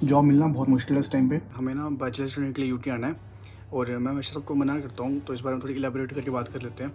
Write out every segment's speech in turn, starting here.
Job मिलना बहुत मुश्किल है इस टाइम पे। हमें ना बैचलर करने के लिए यूटी आना है और मैं हमेशा सबको मना करता हूँ, तो इस बारे में थोड़ी इलेबोरेट करके बात कर लेते हैं।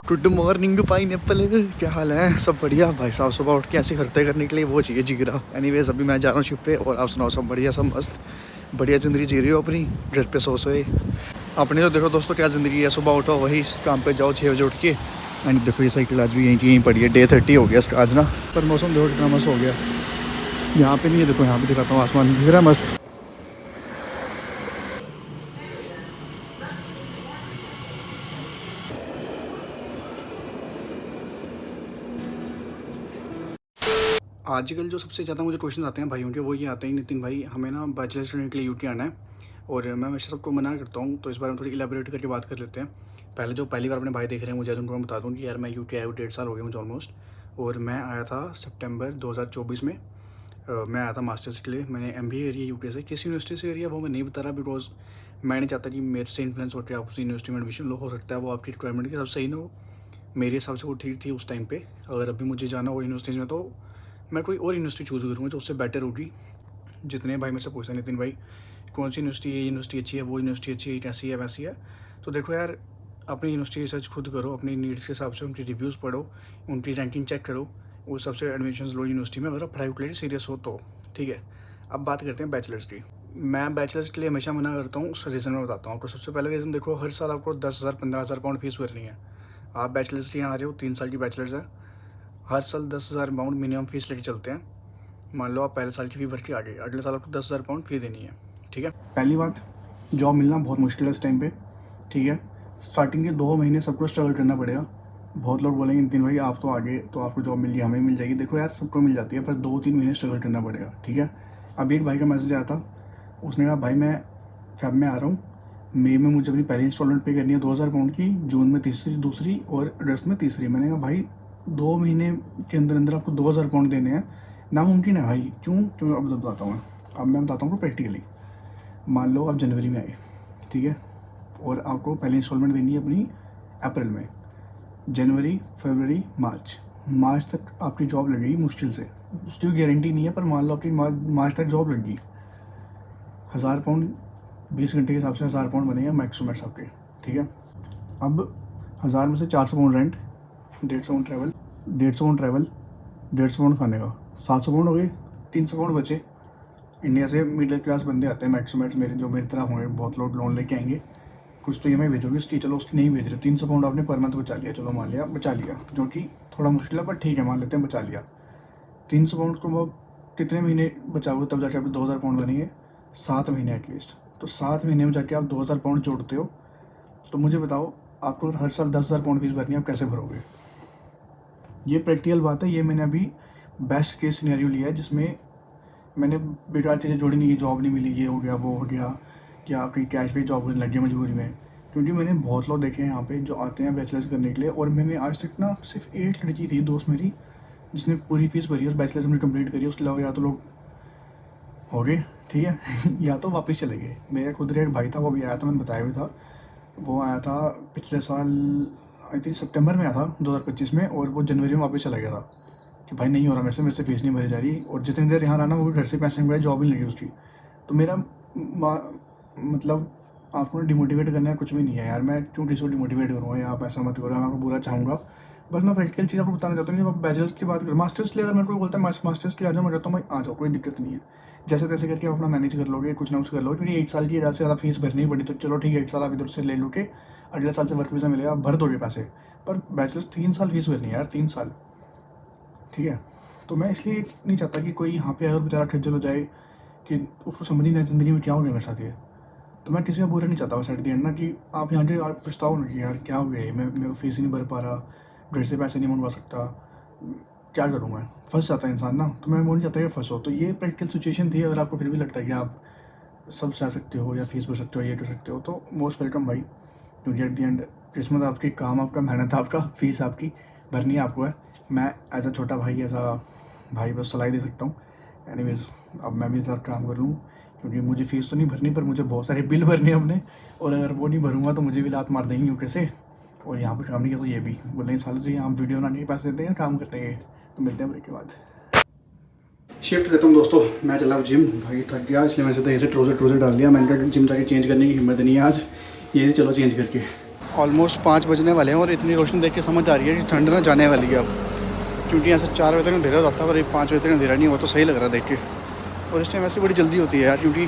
गुड मॉर्निंग पाइनएप्पल, क्या हाल है? सब बढ़िया भाई साहब। सुबह उठ के ऐसे खर्चे करने के लिए वो चाहिए जिगरा। एनीवेज अभी मैं जा रहा हूँ शिप पे और आप सुनाओ, सब बढ़िया, सब मस्त बढ़िया ज़िंदगी जी रही हो अपनी, घर पे सो सोए अपनी। तो देखो दोस्तों क्या ज़िंदगी है, सुबह उठो वही काम पे जाओ 6 बजे उठ के। एंड देखो ये साइकिल आज भी यहीं की यहीं पड़ी है। डे 30 हो गया इसका आज ना, पर मौसम देखो कितना मस्त हो गया। यहाँ पे नहीं है, देखो यहाँ पे दिखाता हूँ, आसमान दिख रहा है मस्त। आजकल जो सबसे ज़्यादा मुझे क्वेश्चन आते हैं भाइयों के, वो ये आते हैं, नितिन भाई हमें ना बैचलर करने के लिए यूटी आना है और मैं हमेशा सबको मना करता हूँ, तो इस बारे में थोड़ी इलेबोरेट करके बात कर लेते हैं। पहले जो पहली बार अपने भाई देख रहे हैं मुझे, उनको मैं बता दूँ कि यार मैं यूटी आया हूँ 1.5 साल हो गया मुझे ऑलमोस्ट। और मैं आया था सितंबर 2024 में। मैं आया था मास्टर्स के लिए। मैंने MBA करी है यूटी से। किस यूनिवर्सिटी से करी है वो मैं नहीं बता रहा, बिकॉज मैं नहीं चाहता कि मेरे से इन्फ्लुएंस होकर आप उसी यूनिवर्सिटी में एडमिशन लो। हो सकता है वो आपकी रिक्वायरमेंट के हिसाब से सही ना हो, मेरे हिसाब से वो ठीक थी उस टाइम पे। अगर अभी मुझे जाना हो यूनिवर्सिटीज़ में तो मैं कोई और यूनिवर्सिटी चूज़ करूँगा जो उससे बेटर होगी। जितने भाई मेरे से पूछते हैं नितिन भाई कौन सी यूनिवर्सिटी, ये यूनिवर्सिटी अच्छी है, वो यूनिवर्सिटी अच्छी है, कैसी है, वैसी है। तो देखो यार, अपनी यूनिवर्सिटी रिसर्च खुद करो, अपनी नीड्स के हिसाब से उनकी रिव्यूज़ पढ़ो, उनकी रैंकिंग चेक करो, उस सबसे एडमिशन लो यूनिवर्सिटी में, अगर आप पढ़ाई के लिए सीरियस हो तो। ठीक है, अब बात करते हैं बैचलर्स की। मैं बैचलर्स के लिए हमेशा मना करता हूँ, उस रीज़न में बताता हूँ आपको। सबसे पहले रीज़न देखो, हर साल आपको 10,000 15,000 पाउंड फीस भरनी है। आप बैचलर्स के यहाँ आ रहे हो, 3 साल की बैचलर्स है, हर साल 10,000 पाउंड मिनिमम फीस लेके चलते हैं। मान लो आप पहले साल की फ़ी भर के आ गए, अगले साल आपको 10,000 पाउंड फ़ी देनी है। ठीक है, पहली बात, जॉब मिलना बहुत मुश्किल है इस टाइम पे। ठीक है, स्टार्टिंग के 2 महीने सबको स्ट्रगल करना पड़ेगा। बहुत लोग बोलेंगे नितिन भाई आप तो आगे, तो आपको जॉब मिल गई, हमें मिल जाएगी। देखो यार, सबको मिल जाती है, पर 2-3 महीने स्ट्रगल करना पड़ेगा। ठीक है, अब एक भाई का मैसेज आया था, उसने कहा भाई मैं फेब में आ रहा हूँ, मई में मुझे अपनी पहली इंस्टॉलमेंट पे करनी है 2,000 पाउंड की, जून में तीसरी, दूसरी और अगस्त में तीसरी। मैंने कहा भाई 2 महीने के अंदर अंदर आपको 2,000 पाउंड देने हैं, नामुमकिन है भाई। क्यों क्यों अब बताता हूँ मैं। अब मैं बताता हूँ प्रैक्टिकली। मान लो आप जनवरी में आए, ठीक है, और आपको पहली इंस्टॉलमेंट देनी है अपनी अप्रैल में। जनवरी, फरवरी, मार्च, मार्च तक आपकी जॉब लगेगी मुश्किल से, उसकी गारंटी नहीं है, पर मान लो आपकी मार्च तक जॉब लग गई। 1,000 पाउंड 20 घंटे के हिसाब से 1,000 पाउंड बनेगा मैक्स टू मैक्स आपके। ठीक है, अब 1,000 में से 400 pound rent, 150 pound travel, 150 pound travel, 150 pound खाने का, 700 पाउंड हो गए, 300 पाउंड बचे। इंडिया से मिडिल क्लास बंदे आते हैं मैक्स टू मैक्स, मेरे जो मेरी तरह होंगे, बहुत लोग लोन लेके आएंगे, कुछ तो EMI भेजोगे उसकी, चलो उसकी नहीं भेज रहे, 300 पाउंड आपने पर मंथ बचा लिया, चलो मान लिया बचा लिया, जो कि थोड़ा मुश्किल है पर ठीक है, मान लेते हैं बचा लिया। 300 पाउंड को वो कितने महीने बचाओगे तब जाके आप 2,000 पाउंड बनेंगे? 7 महीने एटलीस्ट। तो 7 महीने में जाके आप 2,000 पाउंड जोड़ते हो, तो मुझे बताओ आपको हर साल 10,000 पाउंड फीस भरनी है, आप कैसे भरोगे? ये प्रैक्टिकल बात है। ये मैंने अभी बेस्ट केस सिनेरियो लिया है, जिसमें मैंने बेकार चीज़ें जोड़ी नहीं, जॉब नहीं मिली, ये हो गया, वो हो गया, या आपकी कैश पे जॉब लग गई मजबूरी में। क्योंकि मैंने बहुत लोग देखे हैं यहाँ पे जो आते हैं बैचलर्स करने के लिए, और मैंने आज तक ना सिर्फ एक लड़की थी दोस्त मेरी जिसने पूरी फीस भरी और बैचलर्स हमने कंप्लीट करी। उसके अलावा या तो लोग हो गए, ठीक है, या तो वापस चले गए। मेरा खुद एक भाई था, वो भी आया था, मैंने बताया भी था, वो आया था पिछले साल, आई थिंक सितंबर में आया था 2025 में, और वो जनवरी में वापस चला गया था कि भाई नहीं हो रहा मेरे से फीस नहीं भरी जा रही। और जितनी देर यहाँ रहना, वो भी घर से पैसे मंगवाए, जॉब नहीं लगी उसकी। तो मेरा मतलब आपको डिमोटिवेट करने का कुछ भी नहीं है यार। मैं क्यों किसी को डिमोटिवेट करूँगा, या आप ऐसा मत करो, मैं आपको बुरा चाहूँगा। बस मैं प्रैक्टिकल चीज़ आपको बताना चाहता हूँ। जब आप बैचलर्स की बात करें, मास्टर्स के लिए अगर मेरे को बोलता है मास्टर्स के लिए आ जाओ, मैं कहता हूँ भाई आ जाओ, कोई दिक्कत नहीं है, जैसे तैसे करके आप अपना मैनेज कर लोगे, कुछ ना कुछ कर लोगे। क्योंकि 1 साल की ज़्यादा से ज़्यादा फीस भरनी पड़ी, तो चलो ठीक है, 1 साल आप इधर से ले लो के अगले साल से वर्क वीज़ा मिलेगा, आप भर दोगे पैसे। पर बैचलर्स 3 साल फीस भरनी है यार, 3 साल। ठीक है, तो मैं इसलिए नहीं चाहता कि कोई यहाँ पे अगर बेचारा खज्जल हो जाए कि उसको समझ ही नहीं ज़िंदगी में क्या हो गया मेरे साथ ये। तो मैं किसी का बुरा नहीं चाहता बस एट द एंड ना, कि आप यहाँ के पछताओ ना कि यार क्या हो गया, मैं मेरे को फीस ही नहीं भर पा रहा, घर से पैसे नहीं मंगवा सकता, क्या करूँ मैं, फंस जाता है इंसान ना। तो मैं वो नहीं चाहता कि फंसो। तो ये प्रैक्टिकल सिचुएशन थी। अगर आपको फिर भी लगता है कि आप सब सह सकते हो या फीस भर सकते हो, ये कर सकते हो, तो मोस्ट वेलकम भाई। क्योंकि एट द एंड किस्मत आपकी, काम आपका, मेहनत आपका, फीस आपकी, भरनी आपको है। मैं एज अ छोटा भाई, एज अ भाई बस सलाह दे सकता हूँ। एनीवेज अब मैं भी ज़रा काम कर लूँ, क्योंकि मुझे फ़ीस तो नहीं भरनी, पर मुझे बहुत सारे बिल भरने हैं अपने, और अगर वो नहीं भरूँगा तो मुझे भी लात मार देंगे यूके से। और यहाँ पर काम नहीं किया तो ये भी बोले साले तो यहाँ वीडियो बनाने के पैसे देते हैं, काम करते हैं। तो मिलते हैं ब्रेक के बाद। शिफ्ट करता हूँ दोस्तों, मैं चला हूँ जिम। भाई थक गया, इसलिए मैंने सोचा ऐसे ट्रोज़र डाल लिया। मैंने कहा जिम जाके चेंज करने की हिम्मत नहीं है आज, ये चलो चेंज करके। ऑलमोस्ट 5 बजने वाले हैं और इतनी रोशनी देख के समझ आ रही है कि ठंड ना जाने वाली है अब, क्योंकि यहाँ से 4 बजे तक अंधेरा होता है पर 5 बजे तक अंधेरा नहीं हुआ, तो सही लग रहा है देख के। और इस टाइम वैसे बड़ी जल्दी होती है यार, क्योंकि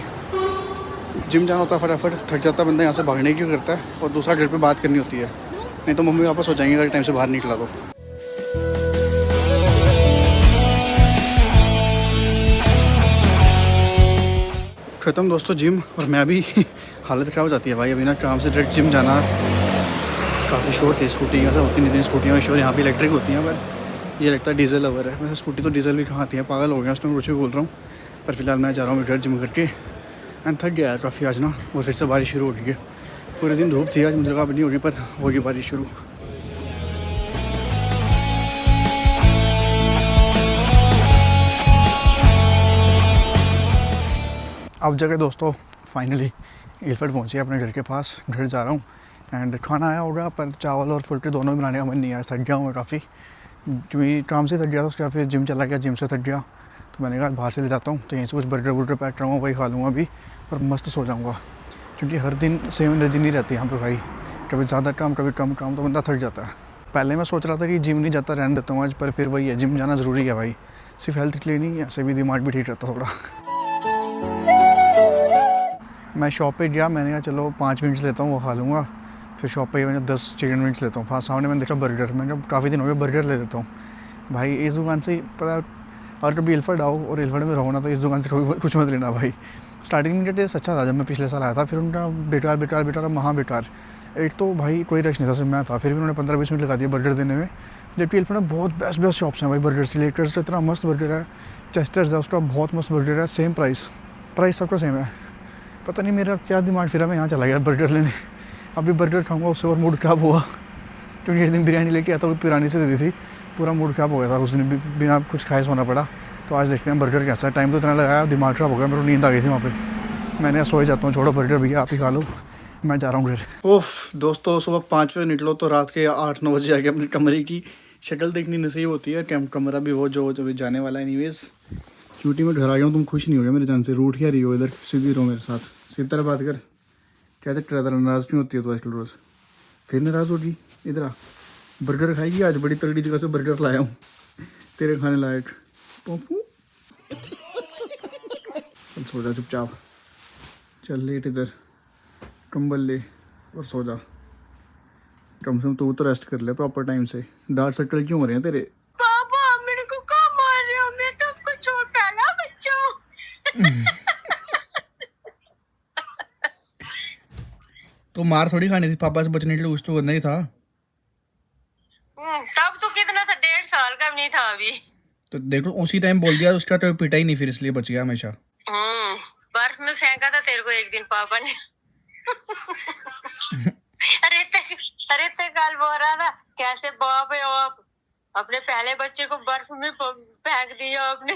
जिम जाना होता है, फटाफट थक जाता है बंदा, यहाँ से भागने की करता है, और दूसरा घर पे बात करनी होती है, नहीं तो मम्मी वापस हो जाएंगे अगर टाइम से बाहर निकला तो। ख़त्म दोस्तों जिम, और मैं अभी हालत ख़राब हो जाती है भाई, अभी ना काम से डायरेक्ट जिम जाना। काफ़ी शोर थी स्कूटी का, होती नहीं थी स्कूटियाँ शोर, यहाँ पे इलेक्ट्रिक होती हैं, पर ये लगता है डीजल ओवर है। वैसे स्कूटी तो डीजल भी कहाँ आती है, पागल हो गया उसमें, कुछ भी बोल रहा हूँ। पर फिलहाल मैं जा रहा हूँ जिम करके, एंड थक गया यार काफ़ी आज ना। और फिर से बारिश शुरू हो गई है, पूरे दिन धूप थी आज, मुझे कहा नहीं हो रही, पर होगी बारिश शुरू। अब जगह दोस्तों फाइनली एयरपोर्ट पहुँचे अपने घर के पास, घर जा रहा हूँ। एंड खाना आया होगा, पर चावल और फुलके दोनों बनाने का मन नहीं आया, थक गया हूँ मैं काफ़ी, क्योंकि काम से थक गया था, उसके बाद फिर जिम चला गया, जिम से थक गया, तो मैंने कहा बाहर से ले जाता हूँ। तो यहीं से कुछ बर्गर वर्गर पैक कराऊँगा, वही खा लूँगा अभी, और मस्त सो जाऊँगा, क्योंकि हर दिन सेम एनर्जी नहीं रहती यहाँ पे भाई, कभी ज़्यादा काम कभी कम काम, तो बंदा थक जाता है। पहले मैं सोच रहा था कि जिम नहीं जाता, रहने देता हूँ आज, पर फिर वही है, जिम जाना ज़रूरी है भाई, सिर्फ हेल्थ के लिए नहीं, ऐसे भी दिमाग भी ठीक रहता थोड़ा। मैं शॉप पे गया, मैंने कहा चलो 5 मिनट्स लेता हूँ, वो खा लूँगा। फिर शॉप पे मैंने 10 चिकन विंग्स लेता हूँ, सामने मैंने देखा बर्गर, मैंने कहा काफ़ी दिन हो गए बर्गर ले लेता हूँ भाई। इस दुकान से पता, और कभी इल्फर्ड आओ और इल्फर्ड में रहो ना, तो इस दुकान से कुछ मत लेना भाई। स्टार्टिंग में टेस्ट अच्छा था जब मैं पिछले साल आया था, फिर उनका बेकार बेकार बेकार महा बेकार। एक तो भाई कोई रश नहीं था, सिर्फ मैं था, फिर भी उन्होंने 15-20 मिनट लगा दिया बर्गर देने में। जबकि इल्फर्ड में बहुत बेस्ट शॉप्स हैं भाई बर्गर के लिए, टेस्ट इतना मस्त बर्गर है, चेस्टर्स है उसका बहुत मस्त बर्गर है, सेम प्राइस सबका सेम है। पता नहीं मेरा क्या दिमाग फिरा, मैं यहाँ चला गया बर्गर लेने। अभी बर्गर खाऊंगा, उससे और मूड ख़राब हुआ, क्योंकि एक दिन बिरयानी लेके आया था, वो पुरानी से दे दी थी, पूरा मूड ख़राब हो गया था उस दिन, बिना कुछ खाए सोना पड़ा। तो आज देखते हैं बर्गर कैसा है, टाइम तो इतना लगाया, दिमाग ख़राब हो गया, मेरे को नींद आ गई थी वहाँ पे। मैंने सो ही जाता हूँ, छोड़ो बर्गर भैया आप ही खा लो, मैं जा रहा हूँ घर। ओफ दोस्तों, सुबह 5 बजे निकलो तो रात के 8-9 बजे जाके अपने कमरे की शक्ल देखनी नसीब होती है। कमरा भी वो जो जाने वाला है। एनीवेज क्यूटी में घर आ गया हूँ, तुम खुश नहीं हो गया मेरे जान से, रूठ क्या रही हो, इधर सीधी रहो मेरे साथ, सीधी तरह बात कर। क्या चक्कर है, नाराज़ क्यों होती है तो आजकल रोज़, फिर नाराज़ होगी। इधर आ, बर्गर खाएगी आज, बड़ी तगड़ी जगह से बर्गर लाया हूँ तेरे खाने लायक। पप्पू चल सो जा चुपचाप, चल लेट इधर, कंबल ले और सो जा, कम से कम तू तो रेस्ट कर ले प्रॉपर टाइम से। डार्क सर्कल क्यों हो रहे हैं तेरे? पापा मेरे को कब मार रहे हो, मैं तो आपको छोड़ डाला बच्चों। तो मार थोड़ी खानी थी, पापा से बचने के लिए कुछ तो करना ही था। तब तो कितना था, 1.5 साल का भी नहीं था अभी। तो देखो उसी टाइम बोल दिया, उसका तो पिटा ही नहीं, फिर इसलिए बच गया हमेशा। बर्फ में फेंका था तेरे को एक दिन पापा ने। अरे ते कल बोल रहा था कैसे बाप है आप, अपने पहले बच्चे को बर्फ में फेंक दिया आपने।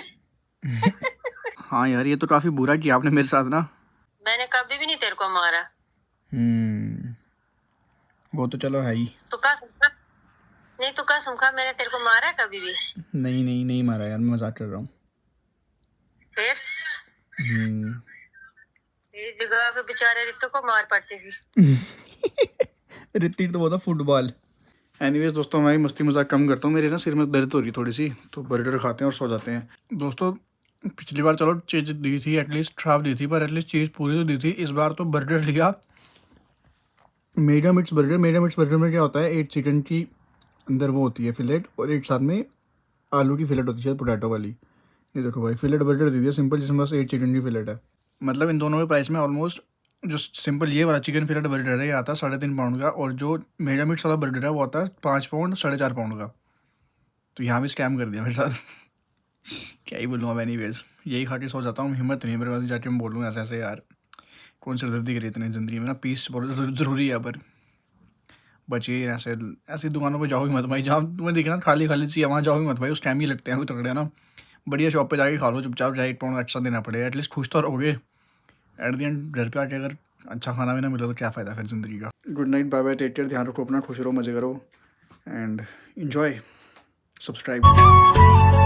हाँ यार, ये तो काफी बुरा किया आपने मेरे साथ ना। मैंने कभी भी नहीं तेरे को मारा। वो तो चलो है ही। तू कसम खा, मैंने तेरे को मारा कभी भी? नहीं मारा यार, मैं मजाक कर रहा हूँ। फिर ये जगह पे बेचारे रित्तू को मार पड़ती थी। रित्ती तो वो था फुटबॉल। एनीवेज दोस्तों, मैं मस्ती मजाक कम करता हूँ, मेरे ना सिर में दर्द हो रही थोड़ी सी, तो बर्गर खाते हैं और सो जाते हैं। दोस्तों पिछली बार चलो चीज़ दी थी, एटलीस्ट खराब दी थी, पर एटलीस्ट चीज़ पूरी तो दी थी। इस बार तो बर्गर लिया mega meats burger. Mega meats burger में क्या होता है, एक चिकन की अंदर वो होती है फिलेट, और एक साथ में आलू की फिलेट होती है शायद, पोटैटो वाली। ये देखो भाई, फिलेट बर्गर दे दिया सिंपल, जिसमें बस 8 चिकन की फिलेट है। मतलब इन दोनों के प्राइस में ऑलमोस्ट जो सिंपल ये वाला चिकन फिलेट बर्गर है ये आता है 3.5 पाउंड का, और जो मेगा मिट्स वाला बर्गर है वो आता है 5 पाउंड 4.5 पाउंड का। तो यहाँ भी स्कैम कर दिया मेरे साथ। क्या ही बोलूँगा। एनीवेज यही खा के सो जाता हूँ, हिम्मत नहीं है मेरे पास जाके मैं बोलूँ ऐसे ऐसे यार, कौन सी दर्दी करी इतनी ज़िंदगी में ना, पीस बहुत ज़रूरी है। पर बचिए ऐसे ऐसी दुकानों पे जाओ ही मत भाई, जहाँ तुम्हें देखना खाली खाली सी है वहाँ जाओ ही मत भाई, उस टाइम ही लगते हैं कोई तगड़े ना। बढ़िया शॉप पे जाके खा लो चुपचाप, चाहे 1 पाउंड एक्स्ट्रा देना पड़े, एटलीस्ट खुश तो रहोगे। एट द एंड घर पे आके अगर अच्छा खाना भी ना मिले तो क्या फ़ायदा फिर ज़िंदगी का। Good night, bye bye, take care, ध्यान रखो अपना, खुश रहो, मज़े करो एंड इन्जॉय, सब्सक्राइब।